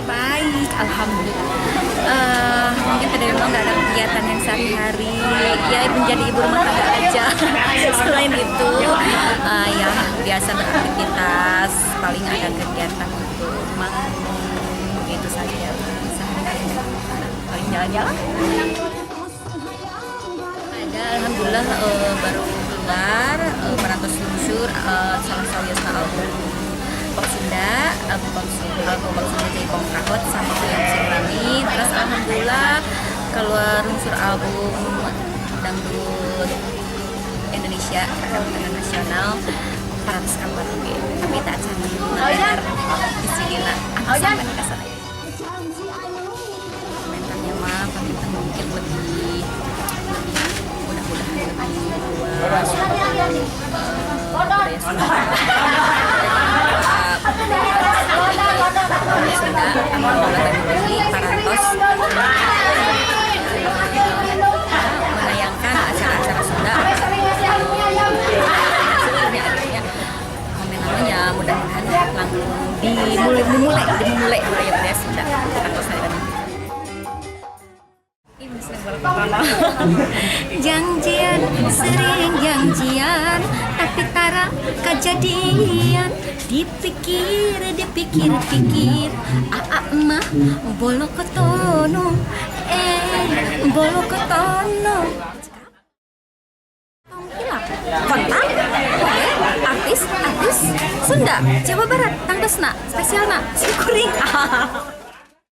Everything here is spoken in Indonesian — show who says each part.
Speaker 1: Baik, alhamdulillah. Mungkin pada memang nggak ada kegiatan yang sehari-hari, ya menjadi ibu rumah tangga aja. Selain itu, ya biasa beraktivitas, paling ada kegiatan untuk rumah, begitu saja. Sehari-hari paling jalan-jalan. Ada, alhamdulillah baru keluar Meratus Lunsur salah satu album Pop Sunda, album Pop Sunda jadi Kongkahot sama yang Sirami. Terus alhamdulillah keluar unsur album dangdut Indonesia internasional 400 kabar tapi tak canggih mendengar di sini lah aku sampai ke sana. Komentarnya mah komentar mungkin lebih mudah-mudahan lebih luas budaya Sunda. Menayangkan acara-acara Sunda namanya mudah-mudahan langsung dimulai budaya Sunda atau saya janjian sering janjian tapi tara kejadian dipikir mah bolo kotono kontak artis Sunda Jawa Barat tangdosna spesialna sikuring